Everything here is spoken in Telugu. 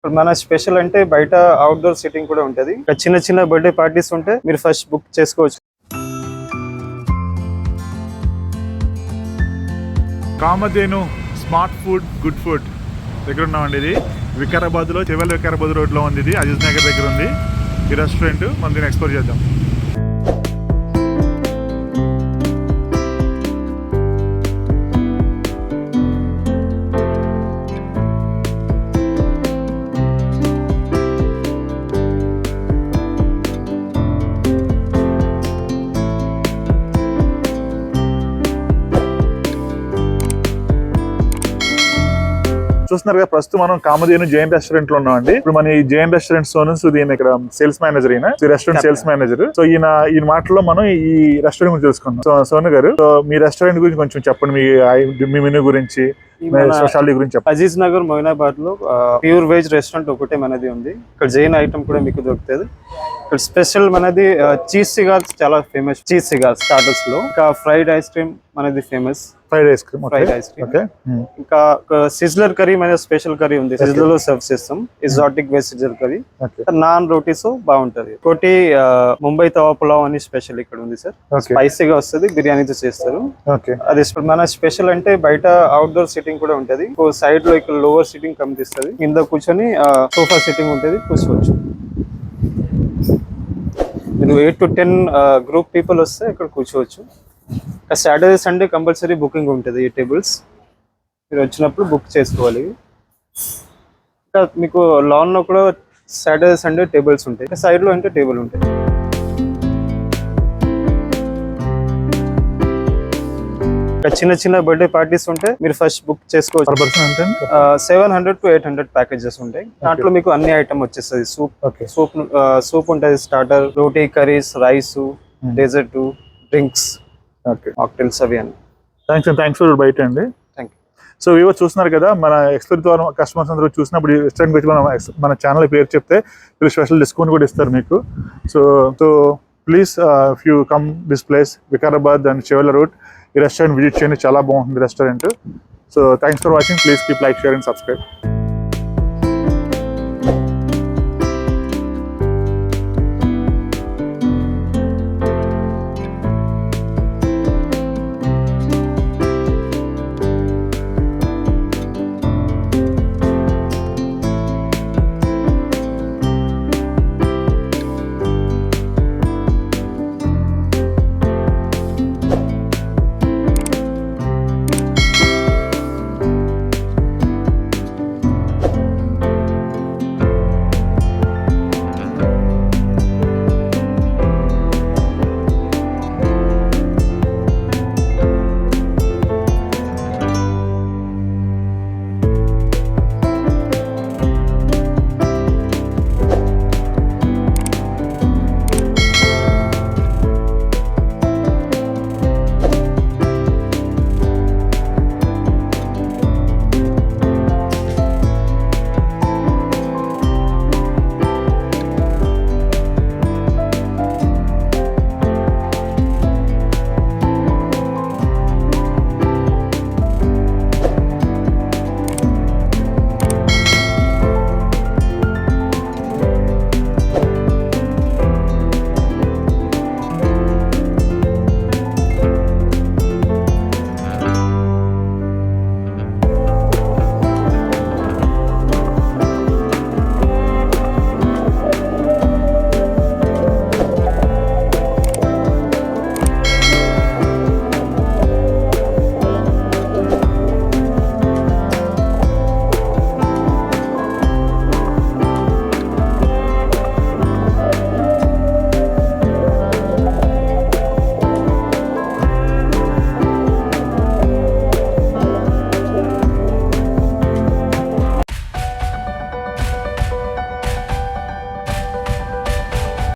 ఇప్పుడు మన స్పెషల్ అంటే బయట అవుట్డోర్ సిట్టింగ్ కూడా ఉంటది. చిన్న చిన్న బర్త్డే పార్టీస్ ఉంటే మీరు ఫస్ట్ బుక్ చేసుకోవచ్చు. Kamadhenu smart food good food దగ్గర ఉన్నామండి. ఇది వికారాబాద్లో వికారాబాద్ రోడ్లో ఉంది. ఇది అజీజ్ నగర్ దగ్గర ఉంది ఈ రెస్టారెంట్. మనం దీన్ని ఎక్స్ప్లోర్ చేద్దాం. చూస్తున్నారు కదా, ప్రస్తుతం మనం కామధేను జైన్ రెస్టారెంట్ లో ఉన్నామండి. ఇప్పుడు మన ఈ జైన్ రెస్టారెంట్ సోనస్ ఈయన ఇక్కడ సేల్స్ మేనేజర్, ఈయన రెస్టారెంట్ సేల్స్ మేనేజర్. సో ఈయన మాటలో మనం ఈ రెస్టారెంట్ గురించి తెలుసుకుందాం. సో సోను గారు, సో మీ రెస్టారెంట్ గురించి కొంచెం చెప్పండి. మీ మెనూ గురించి, స్పెషాలిటీ గురించి చెప్పండి. అజీజ్ నగర్ మొయినాబాద్ లో ప్యూర్ వెజ్ రెస్టారెంట్ ఒకటే మనది ఉంది. ఇక్కడ జైన్ ఐటమ్ కూడా మీకు దొరుకుతుంది. ఇక్కడ స్పెషల్ మనది చీజ్ సిగార్స్ చాలా ఫేమస్. చీజ్ సిగార్స్ స్టార్టర్స్ లో, ఇంకా ఫ్రైడ్ ఐస్ క్రీమ్ మనది ఫేమస్. ఫ్రైడ్ ఐస్ క్రీమ్ ఇంకా సిజ్లర్ కర్రీ మన స్పెషల్ కర్రీ ఉంది. సిజ్లర్ లో సర్వ్ చేస్తాం. Exotic veg sizzler curry, non rotis బాగుంటది. ఒకటి ముంబై తవా పులావ్ అని స్పెషల్ ఇక్కడ ఉంది సార్. స్పైసీగా వస్తుంది, బిర్యానీతో చేస్తారు. అది మన స్పెషల్ అంటే బయట అవుట్డోర్ సిట్టింగ్ కూడా ఉంటది. సైడ్ లో ఇక్కడ లోవర్ సిట్టింగ్ కనిపిస్తుంది. కింద కూర్చొని సోఫా సిట్టింగ్ ఉంటది, కూర్చోవచ్చు. మీరు 8 to 10 గ్రూప్ పీపుల్ వస్తే ఇక్కడ కూర్చోవచ్చు. సాటర్డే సండే కంపల్సరీ బుకింగ్ ఉంటుంది. ఈ టేబుల్స్ మీరు వచ్చినప్పుడు బుక్ చేసుకోవాలి. ఇంకా మీకు లాన్ లో కూడా సాటర్డే సండే టేబుల్స్ ఉంటాయి. సైడ్ లో అంటే టేబుల్ ఉంటాయి. చిన్న చిన్న బర్త్డే పార్టీస్ ఉంటే మీరు ఫస్ట్ బుక్ చేసుకోవచ్చు. 700 to 800 ప్యాకేజెస్ ఉంటాయి. దాంట్లో మీకు అన్ని ఐటమ్ వచ్చేస్తుంది. సూప్ ఉంటుంది, starter, roti, curries, rice, dessert, drinks, cocktails అవి అన్ని. థ్యాంక్స్ ఫర్ బయట అండి. సో ఇవో చూస్తున్నారు కదా, మన ఎక్స్ప్లోర్ ద్వారా కస్టమర్స్ అందరూ చూసినప్పుడు రెస్టారెంట్ వచ్చి మన ఛానల్ పేరు చెప్తే వీళ్ళు స్పెషల్ డిస్కౌంట్ కూడా ఇస్తారు మీకు. So please if you come this place Vikarabad and Chevella road, ఈ రెస్టారెంట్ విజిట్ చేయండి. చాలా బాగుంటుంది restaurant. So thanks for watching. Please keep like, share and subscribe.